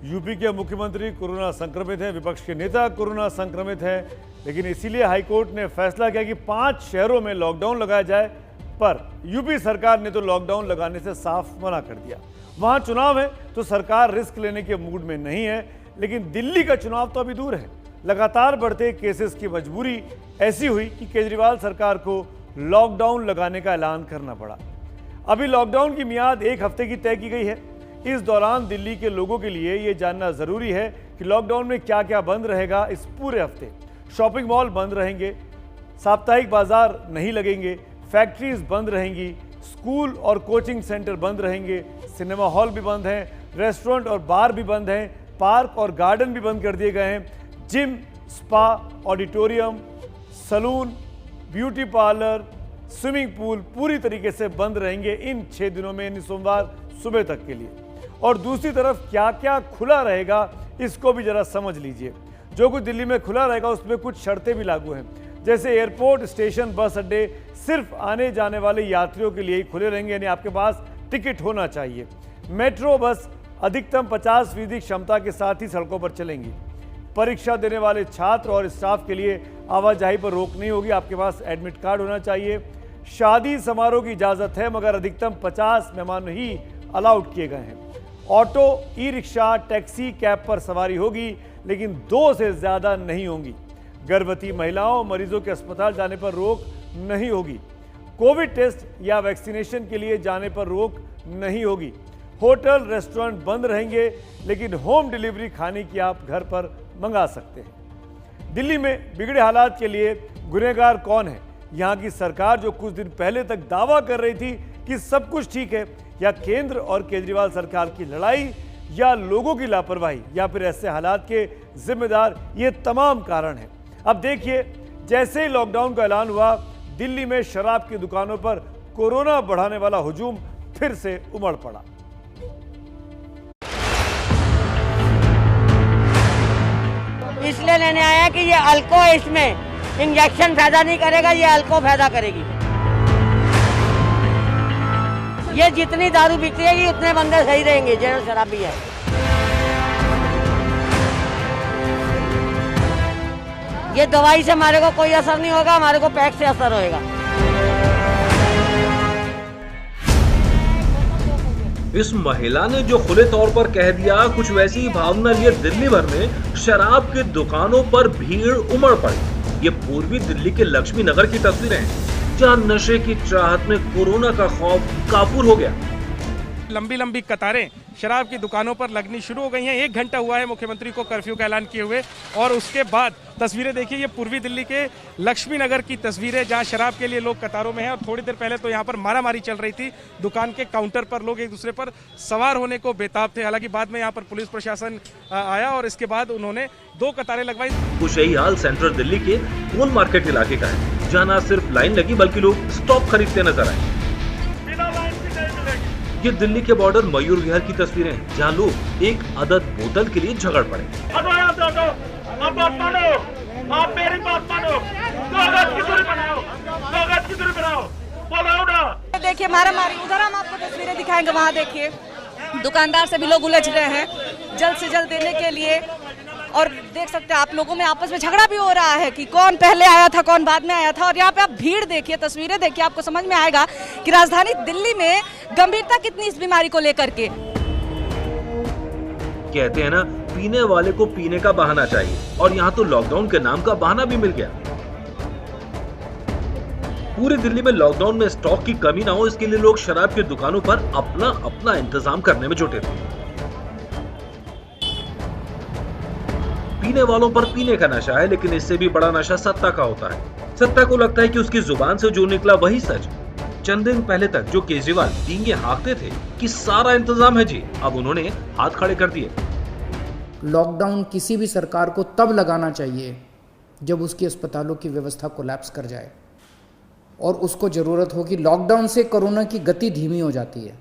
UP के मुख्यमंत्री corona संक्रमित हैं, विपक्ष के नेता कोरोना संक्रमित हैं, लेकिन इसीलिए हाईकोर्ट ने फैसला किया कि 5 शहरों में लॉकडाउन लगाया जाए। पर यूपी सरकार ने तो लॉकडाउन लगाने से साफ मना कर दिया। वहां चुनाव है तो सरकार रिस्क लेने के मूड में नहीं है, लेकिन दिल्ली का चुनाव तो अभी दूर है। लगातार बढ़ते केसेस की मजबूरी ऐसी हुई कि केजरीवाल सरकार को लॉकडाउन लगाने का ऐलान करना पड़ा। अभी लॉकडाउन की मियाद 1 हफ्ते की तय की गई है। इस दौरान दिल्ली के लोगों के लिए ये जानना जरूरी है कि लॉकडाउन में क्या क्या बंद रहेगा। इस पूरे हफ्ते शॉपिंग मॉल बंद रहेंगे, साप्ताहिक बाजार नहीं लगेंगे, फैक्ट्रीज बंद रहेंगी, स्कूल और कोचिंग सेंटर बंद रहेंगे, सिनेमा हॉल भी बंद हैं, रेस्टोरेंट और बार भी बंद हैं, पार्क और गार्डन भी बंद कर दिए गए हैं, gym, spa, auditorium, salon, beauty parlour, swimming pool पूरी तरीके से बंद रहेंगे इन 6 दिनों में, यानी सोमवार सुबह तक के लिए। और दूसरी तरफ क्या क्या खुला रहेगा इसको भी जरा समझ लीजिए। जो कुछ दिल्ली में खुला रहेगा उसमें कुछ शर्तें भी लागू हैं, जैसे एयरपोर्ट, स्टेशन, बस अड्डे सिर्फ आने जाने वाले यात्रियों के लिए ही खुले रहेंगे, यानी आपके पास टिकट होना चाहिए। मेट्रो बस अधिकतम 50% क्षमता के साथ ही सड़कों पर चलेंगी। परीक्षा देने वाले छात्र और स्टाफ के लिए आवाजाही पर रोक नहीं होगी, आपके पास एडमिट कार्ड होना चाहिए। शादी समारोह की इजाज़त है, मगर अधिकतम 50 मेहमान ही अलाउड किए गए हैं। Auto, e rickshaw, taxi, cab पर सवारी होगी, लेकिन 2 से ज़्यादा नहीं होंगी। गर्भवती महिलाओं, मरीजों के अस्पताल जाने पर रोक नहीं होगी। कोविड टेस्ट या वैक्सीनेशन के लिए जाने पर रोक नहीं होगी। होटल, रेस्टोरेंट बंद रहेंगे, लेकिन होम डिलीवरी खाने की आप घर पर मंगा सकते हैं। दिल्ली में बिगड़े हालात के लिए गुनहगार कौन है? यहाँ की सरकार जो कुछ दिन पहले तक दावा कर रही थी कि सब कुछ ठीक है, या केंद्र और केजरीवाल सरकार की लड़ाई, या लोगों की लापरवाही, या फिर ऐसे हालात के जिम्मेदार? ये तमाम कारण हैं। अब देखिए, जैसे ही लॉकडाउन का ऐलान हुआ, दिल्ली में शराब की दुकानों पर कोरोना बढ़ाने वाला हुजूम फिर से उमड़ पड़ा। इसलिए लेने आया कि ये अल्को इसमें इंजेक्शन फायदा नहीं करेगा, ये अल्को फायदा करेगी। ये जितनी दारू बिकेगी उतने बंदे सही रहेंगे, जनरल शराबी है। ये दवाई से हमारे को कोई असर नहीं होगा, हमारे को पैक से असर होएगा। इस महिला ने जो खुले तौर पर कह दिया, कुछ वैसी ही भावना लिए दिल्ली भर में शराब की दुकानों पर भीड़ उमड़ पड़ी। ये पूर्वी दिल्ली के लक्ष्मी नगर की तस्वीरें हैं, जहां नशे की चाहत में कोरोना का खौफ काफूर हो गया। लंबी लंबी कतारें शराब की दुकानों पर लगनी शुरू हो गई हैं। 1 घंटा हुआ है मुख्यमंत्री को कर्फ्यू का ऐलान किए हुए, और उसके बाद तस्वीरें देखिए, ये पूर्वी दिल्ली के लक्ष्मी नगर की तस्वीरें, जहां शराब के लिए लोग कतारों में हैं। और थोड़ी देर पहले तो यहां पर मारामारी चल रही थी, दुकान के काउंटर पर लोग एक दूसरे पर सवार होने को बेताब थे। हालांकि बाद में यहाँ पर पुलिस प्रशासन आया और इसके बाद उन्होंने 2 कतारें लगवाई। कुछ यही हाल सेंट्रल दिल्ली के गोल मार्केट इलाके का है, जहाँ न सिर्फ लाइन लगी बल्कि लोग स्टॉप खरीदते नजर आए। ये दिल्ली के बॉर्डर मयूर विहार की तस्वीरें हैं, जहाँ लोग एक अदद बोतल के लिए झगड़ पड़े। आप मेरी बात मानो, 2 गज की दूरी बनाओ, 2 गज की दूरी बनाओ, बोलो ना। देखिए मारामारी, उधर हम आपको तस्वीरें दिखाएंगे, वहाँ देखिए दुकानदार से भी लोग उलझ रहे हैं जल्द से जल्द देने के लिए। और देख सकते हैं आप, लोगों में आपस में झगड़ा भी हो रहा है कि कौन पहले आया था, कौन बाद में आया था। और यहाँ पे आप भीड़ देखिए, तस्वीरें देखिए, आपको समझ में आएगा कि राजधानी दिल्ली में गंभीरता कितनी इस बीमारी को लेकर के। कहते हैं ना, पीने वाले को पीने का बहाना चाहिए, और यहाँ तो लॉकडाउन के नाम का बहाना भी मिल गया। पूरी दिल्ली में लॉकडाउन में स्टॉक की कमी ना हो, इसके लिए लोग शराब की दुकानों पर अपना अपना इंतजाम करने में जुटे थे। पीने वालों पर पीने का नशा है, लेकिन इससे भी बड़ा नशा सत्ता का होता है। सत्ता को लगता है कि उसकी जुबान से जो निकला वही सच। चंद दिन पहले तक जो केजरीवाल डींगे हाँकते थे कि सारा इंतजाम है जी, अब उन्होंने हाथ खड़े कर दिए। लॉकडाउन किसी भी सरकार को तब लगाना चाहिए जब उसकी अस्पतालों की व्यवस्था कोलैप्स कर जाए और उसको ज़रूरत हो कि लॉकडाउन से कोरोना की गति धीमी हो जाती है।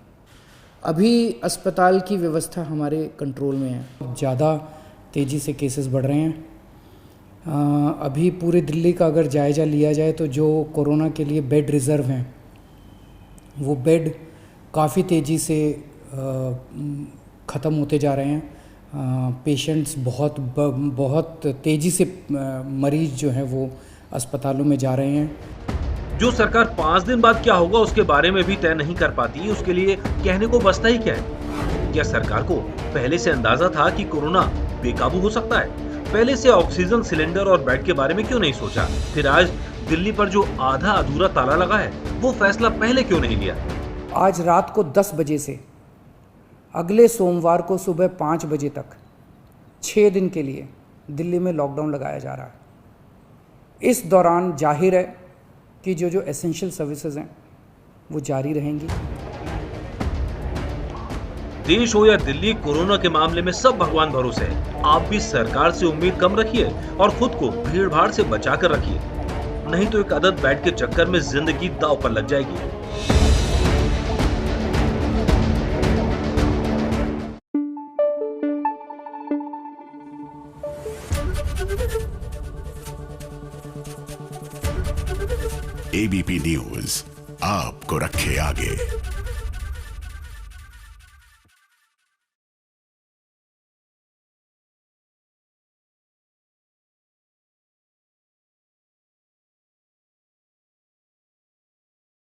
अभी अस्पताल की व्यवस्था हमारे कंट्रोल में है, ज़्यादा तेज़ी से केसेस बढ़ रहे हैं। अभी पूरे दिल्ली का अगर जायज़ा लिया जाए तो जो कोरोना के लिए बेड रिज़र्व हैं, वो बेड काफ़ी तेज़ी से ख़त्म होते जा रहे हैं। पेशेंट्स बहुत तेज़ी से मरीज़ जो हैं वो अस्पतालों में जा रहे हैं। जो सरकार 5 दिन बाद क्या होगा उसके बारे में भी तय नहीं कर पाती, उसके लिए कहने को बचता ही क्या है। क्या सरकार को पहले से अंदाजा था कि कोरोना बेकाबू हो सकता है? पहले से ऑक्सीजन सिलेंडर और बेड के बारे में क्यों नहीं सोचा? फिर आज दिल्ली पर जो आधा अधूरा ताला लगा है वो फैसला पहले क्यों नहीं लिया? आज रात को 10 बजे से अगले सोमवार को सुबह 5 बजे तक 6 दिन के लिए दिल्ली में लॉकडाउन लगाया जा रहा है। इस दौरान जाहिर है कि जो एसेंशियल सर्विसेज हैं वो जारी रहेंगी। देश हो या दिल्ली, कोरोना के मामले में सब भगवान भरोसे है। आप भी सरकार से उम्मीद कम रखिए और खुद को भीड़ भाड़ से बचा कर रखिए, नहीं तो एक आदत बेड के चक्कर में जिंदगी दांव पर लग जाएगी। एबीपी न्यूज आपको रखे आगे।